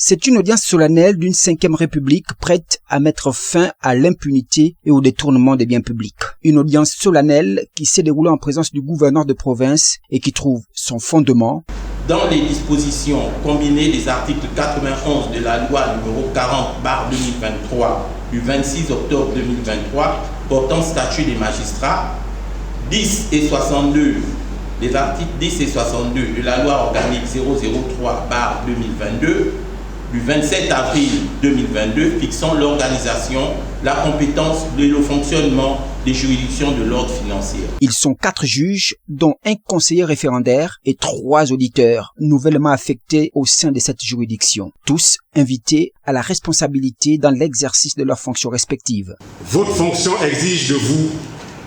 C'est une audience solennelle d'une 5e République prête à mettre fin à l'impunité et au détournement des biens publics. Une audience solennelle qui s'est déroulée en présence du gouverneur de province et qui trouve son fondement dans les dispositions combinées des articles 91 de la loi numéro 40/2023 du 26 octobre 2023 portant statut des magistrats, 10 et 62, les articles 10 et 62 de la loi organique 003/2022 du 27 avril 2022 fixant l'organisation, la compétence et le fonctionnement des juridictions de l'ordre financier. Ils sont 4 juges, dont un conseiller référendaire et 3 auditeurs nouvellement affectés au sein de cette juridiction, tous invités à la responsabilité dans l'exercice de leurs fonctions respectives. Votre fonction exige de vous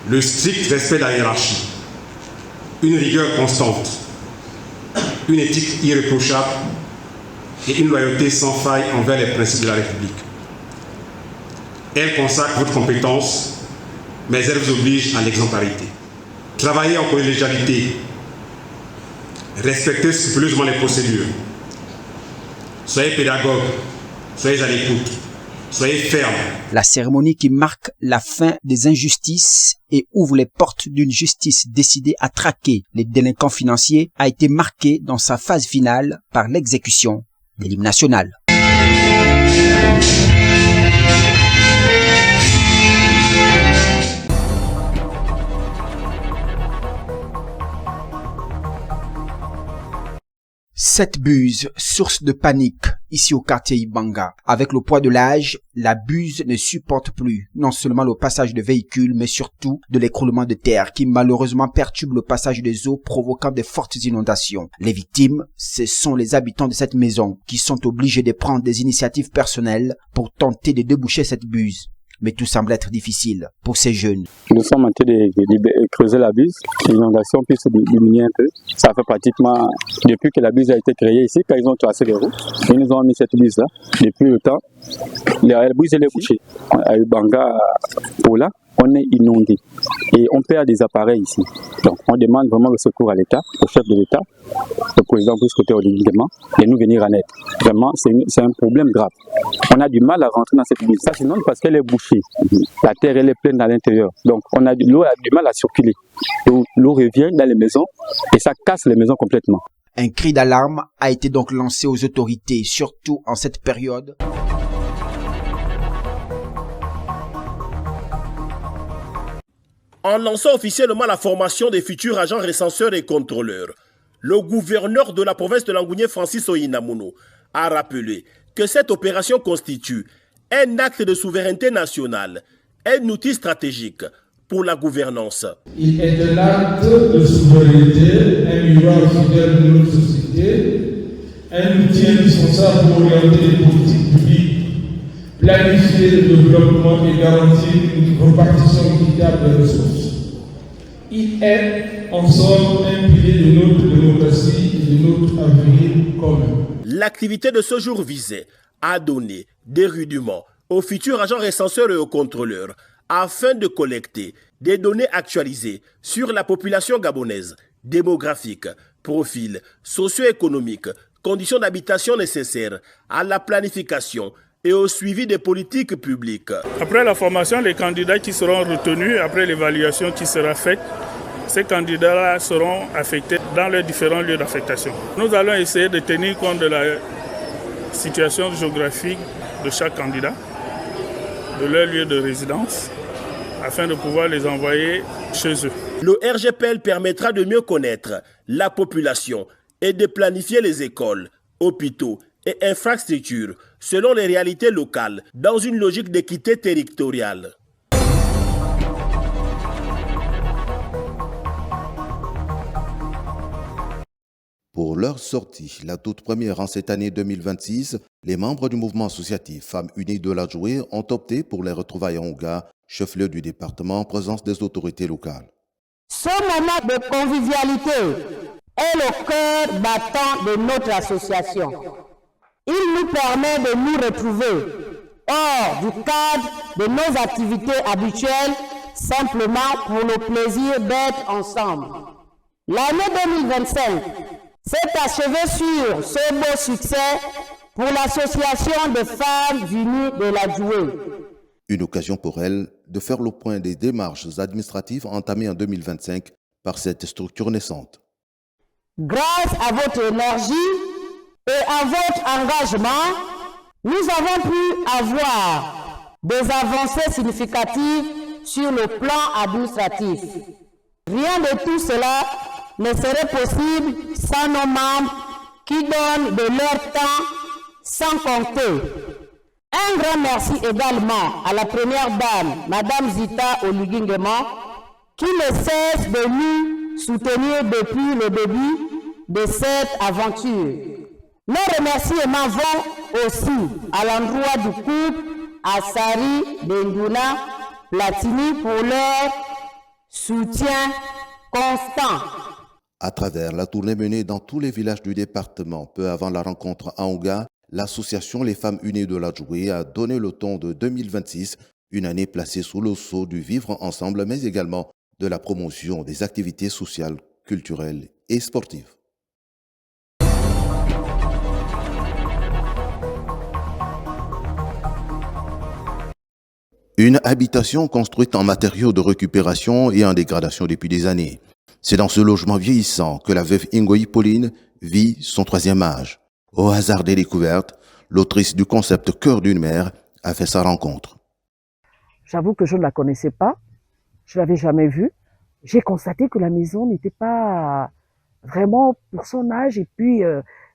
le strict respect de la hiérarchie, une rigueur constante, une éthique irréprochable et une loyauté sans faille envers les principes de la République. Elle consacre votre compétence, mais elle vous oblige à l'exemplarité. Travaillez en collégialité, respectez scrupuleusement les procédures, soyez pédagogue, soyez à l'écoute, soyez ferme. La cérémonie qui marque la fin des injustices et ouvre les portes d'une justice décidée à traquer les délinquants financiers a été marquée dans sa phase finale par l'exécution de l'hymne national. Cette buse, source de panique ici au quartier Ibanga. Avec le poids de l'âge, la buse ne supporte plus non seulement le passage de véhicules, mais surtout de l'écroulement de terre qui malheureusement perturbe le passage des eaux, provoquant de fortes inondations. Les victimes, ce sont les habitants de cette maison qui sont obligés de prendre des initiatives personnelles pour tenter de déboucher cette buse. Mais tout semble être difficile pour ces jeunes. Nous sommes en train de creuser la buse, l'inondation puisse diminuer un peu. Ça fait pratiquement, depuis que la buse a été créée ici, quand ils ont tracé les routes, ils nous ont mis cette buse-là. Depuis le temps, la buse elle est bouchée. À Ibanga, Pola, on est inondé et on perd des appareils ici. Donc on demande vraiment le secours à l'État, au chef de l'État, au président plus côté olympiquement, de nous venir en aide. Vraiment, c'est un problème grave. On a du mal à rentrer dans cette buse. Ça s'inonde parce qu'elle est bouchée. La terre elle est pleine à l'intérieur. Donc l'eau a du mal à circuler. L'eau revient dans les maisons et ça casse les maisons complètement. Un cri d'alarme a été donc lancé aux autorités, surtout en cette période. En lançant officiellement la formation des futurs agents recenseurs et contrôleurs, le gouverneur de la province de Langounié, Francis Oyinamuno, a rappelé que cette opération constitue un acte de souveraineté nationale, un outil stratégique pour la gouvernance. Il est un acte de souveraineté, un miroir fidèle de notre société, un outil indispensable pour orienter les politiques publiques, planifier le développement et garantir une répartition équitable des ressources. Il est, en somme, un pilier de notre démocratie et de notre avenir commun. L'activité de ce jour visait à donner des rudiments aux futurs agents recenseurs et aux contrôleurs afin de collecter des données actualisées sur la population gabonaise, démographique, profil socio-économique, conditions d'habitation nécessaires à la planification et au suivi des politiques publiques. Après la formation, les candidats qui seront retenus, après l'évaluation qui sera faite, ces candidats-là seront affectés dans leurs différents lieux d'affectation. Nous allons essayer de tenir compte de la situation géographique de chaque candidat, de leur lieu de résidence, afin de pouvoir les envoyer chez eux. Le RGPL permettra de mieux connaître la population et de planifier les écoles, hôpitaux et infrastructures selon les réalités locales dans une logique d'équité territoriale. Pour leur sortie, la toute première en cette année 2026, les membres du mouvement associatif Femmes Unies de la Jouée ont opté pour les retrouvailles en Ouga, chef-lieu du département en présence des autorités locales. Ce moment de convivialité est le cœur battant de notre association. Il nous permet de nous retrouver hors du cadre de nos activités habituelles, simplement pour le plaisir d'être ensemble. L'année 2025 s'est achevée sur ce beau succès pour l'association des femmes unies de la Djoué. Une occasion pour elle de faire le point des démarches administratives entamées en 2025 par cette structure naissante. Grâce à votre énergie et à votre engagement, nous avons pu avoir des avancées significatives sur le plan administratif. Rien de tout cela ne serait possible sans nos membres qui donnent de leur temps sans compter. Un grand merci également à la première dame, Madame Zita Oligingema, qui ne cesse de nous soutenir depuis le début de cette aventure. Nos remerciements vont aussi à l'endroit du couple Assari Benduna Platini pour leur soutien constant. À travers la tournée menée dans tous les villages du département, peu avant la rencontre à Onga, l'association Les Femmes Unies de la Djoué a donné le ton de 2026, une année placée sous le sceau du vivre ensemble, mais également de la promotion des activités sociales, culturelles et sportives. Une habitation construite en matériaux de récupération et en dégradation depuis des années. C'est dans ce logement vieillissant que la veuve Ngoyi Pauline vit son 3e âge. Au hasard des découvertes, l'autrice du concept Cœur d'une mère a fait sa rencontre. J'avoue que je ne la connaissais pas, je ne l'avais jamais vue. J'ai constaté que la maison n'était pas vraiment pour son âge et puis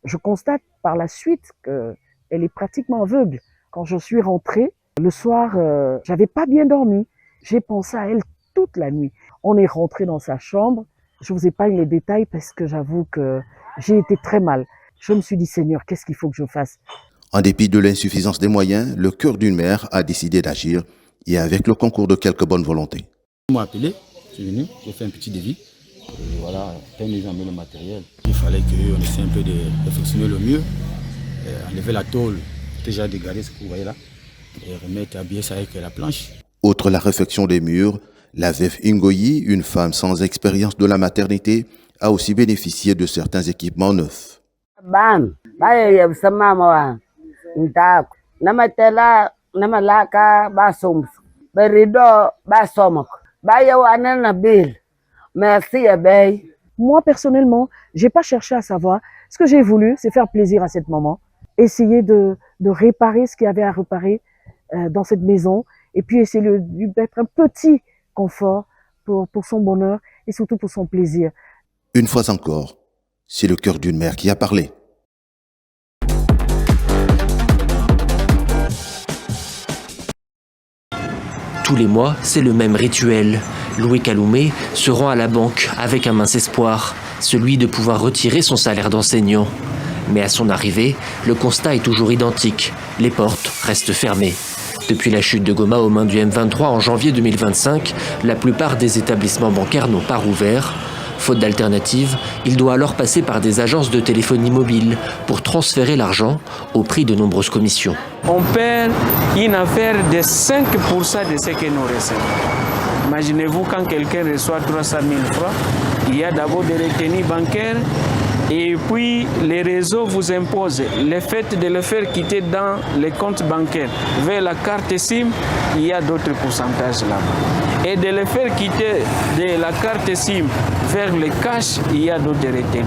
je constate par la suite qu'elle est pratiquement aveugle. Quand je suis rentrée, le soir, j'avais pas bien dormi. J'ai pensé à elle toute la nuit. On est rentré dans sa chambre. Je vous épargne les détails parce que j'avoue que j'ai été très mal. Je me suis dit, Seigneur, qu'est-ce qu'il faut que je fasse? En dépit de l'insuffisance des moyens, le Cœur d'une mère a décidé d'agir et avec le concours de quelques bonnes volontés. Ils m'ont appelé, je suis venu, j'ai fait un petit devis. Et voilà, quand ils ont amené le matériel, il fallait qu'on essaie un peu de réfectionner le mur, enlever la tôle déjà dégradée, ce que vous voyez là, et remettre, habiller ça avec la planche. Outre la réfection des murs, la veuve Ngoyi, une femme sans expérience de la maternité, a aussi bénéficié de certains équipements neufs. Moi, personnellement, j'ai pas cherché à savoir. Ce que j'ai voulu, c'est faire plaisir à cette maman, essayer de réparer ce qu'il y avait à réparer dans cette maison, et puis essayer de lui mettre un petit confort pour son bonheur et surtout pour son plaisir. Une fois encore, c'est le cœur d'une mère qui a parlé. Tous les mois, c'est le même rituel. Louis Kaloumé se rend à la banque avec un mince espoir, celui de pouvoir retirer son salaire d'enseignant. Mais à son arrivée, le constat est toujours identique. Les portes restent fermées. Depuis la chute de Goma aux mains du M23 en janvier 2025, la plupart des établissements bancaires n'ont pas rouvert. Faute d'alternative, il doit alors passer par des agences de téléphonie mobile pour transférer l'argent au prix de nombreuses commissions. On perd une affaire de 5% de ce que nous recevons. Imaginez-vous quand quelqu'un reçoit 300 000 francs, il y a d'abord des retenues bancaires et puis les réseaux vous imposent le fait de le faire quitter dans les comptes bancaires vers la carte SIM, il y a d'autres pourcentages là-bas. Et de le faire quitter de la carte SIM vers le cash, il y a d'autres retenues.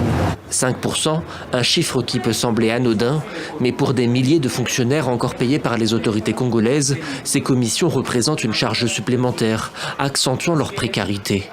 5%, un chiffre qui peut sembler anodin, mais pour des milliers de fonctionnaires encore payés par les autorités congolaises, ces commissions représentent une charge supplémentaire, accentuant leur précarité.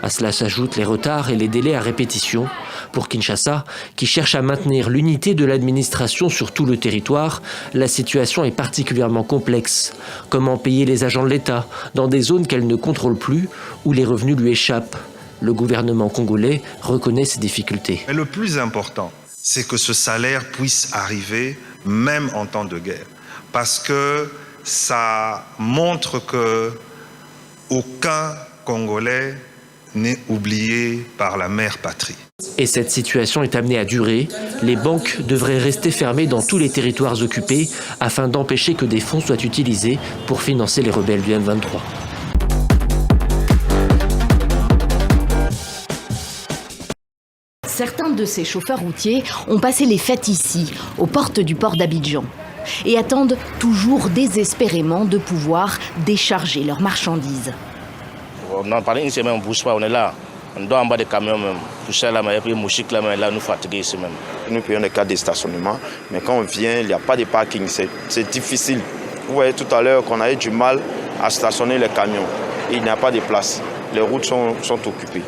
À cela s'ajoutent les retards et les délais à répétition. Pour Kinshasa, qui cherche à maintenir l'unité de l'administration sur tout le territoire, la situation est particulièrement complexe. Comment payer les agents de l'État dans des zones qu'elle ne contrôle plus, où les revenus lui échappent? Le gouvernement congolais reconnaît ces difficultés. Mais le plus important, c'est que ce salaire puisse arriver même en temps de guerre. Parce que ça montre que aucun Congolais n'est oublié par la mère patrie. Et cette situation est amenée à durer. Les banques devraient rester fermées dans tous les territoires occupés afin d'empêcher que des fonds soient utilisés pour financer les rebelles du M23. Certains de ces chauffeurs routiers ont passé les fêtes ici, aux portes du port d'Abidjan, et attendent toujours désespérément de pouvoir décharger leurs marchandises. Pendant une semaine, on ne bouge pas, on est là. On doit en bas des camions même. Tout ça là, et puis mouchique là, là, nous fatigués ici même. Nous payons des cas de stationnement, mais quand on vient, il n'y a pas de parking, c'est difficile. Vous voyez tout à l'heure qu'on a eu du mal à stationner les camions. Il n'y a pas de place. Les routes sont occupées.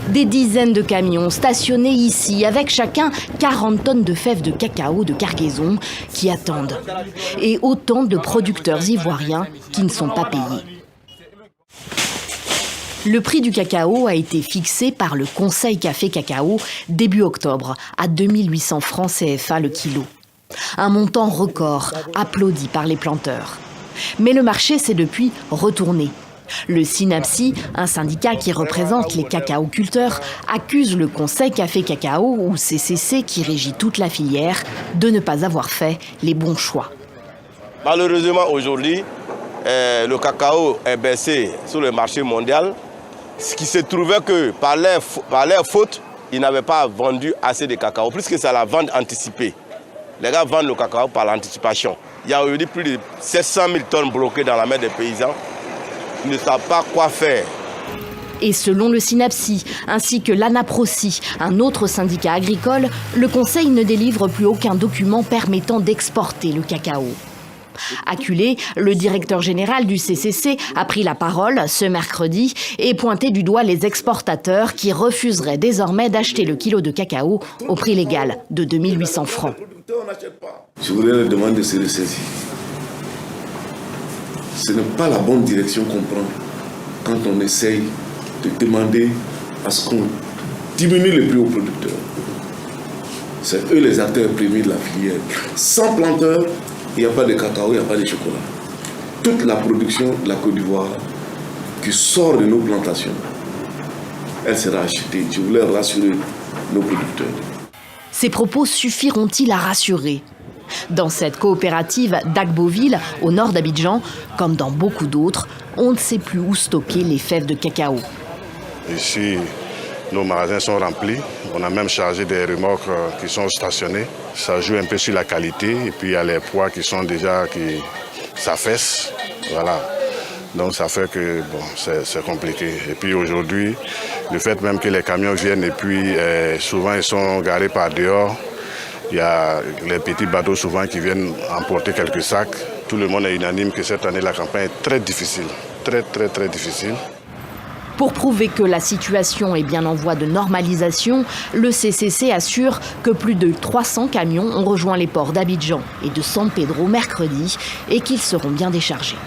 Des dizaines de camions stationnés ici, avec chacun 40 tonnes de fèves de cacao de cargaison qui attendent. Et autant de producteurs ivoiriens qui ne sont pas payés. Le prix du cacao a été fixé par le Conseil Café Cacao début octobre à 2800 francs CFA le kilo. Un montant record applaudi par les planteurs. Mais le marché s'est depuis retourné. Le SYNAPSI, un syndicat qui représente les cacaoculteurs, accuse le Conseil Café Cacao, ou CCC, qui régit toute la filière, de ne pas avoir fait les bons choix. Malheureusement, aujourd'hui, le cacao est baissé sur le marché mondial. Ce qui se trouvait que par leur faute, ils n'avaient pas vendu assez de cacao, puisque c'est la vente anticipée. Les gars vendent le cacao par l'anticipation. Il y a aujourd'hui plus de 700 000 tonnes bloquées dans la main des paysans. Ils ne savent pas quoi faire. Et selon le SYNAPSI, ainsi que l'ANAPROSI, un autre syndicat agricole, le Conseil ne délivre plus aucun document permettant d'exporter le cacao. Acculé, le directeur général du CCC a pris la parole ce mercredi et pointé du doigt les exportateurs qui refuseraient désormais d'acheter le kilo de cacao au prix légal de 2800 francs. Je voudrais leur demander de se ressaisir. Ce n'est pas la bonne direction qu'on prend quand on essaye de demander à ce qu'on diminue le prix aux producteurs. C'est eux les acteurs premiers de la filière. Sans planteurs, il n'y a pas de cacao, il n'y a pas de chocolat. Toute la production de la Côte d'Ivoire qui sort de nos plantations, elle sera achetée. Je voulais rassurer nos producteurs. Ces propos suffiront-ils à rassurer ? Dans cette coopérative d'Agboville, au nord d'Abidjan, comme dans beaucoup d'autres, on ne sait plus où stocker les fèves de cacao. Ici, nos magasins sont remplis. On a même chargé des remorques qui sont stationnées. Ça joue un peu sur la qualité. Et puis il y a les poids qui sont déjà qui s'affaissent. Voilà. Donc ça fait que bon, c'est compliqué. Et puis aujourd'hui, le fait même que les camions viennent et puis souvent ils sont garés par dehors. Il y a les petits bateaux souvent qui viennent emporter quelques sacs. Tout le monde est unanime que cette année la campagne est très difficile. Très difficile. Pour prouver que la situation est bien en voie de normalisation, le CCC assure que plus de 300 camions ont rejoint les ports d'Abidjan et de San Pedro mercredi et qu'ils seront bien déchargés.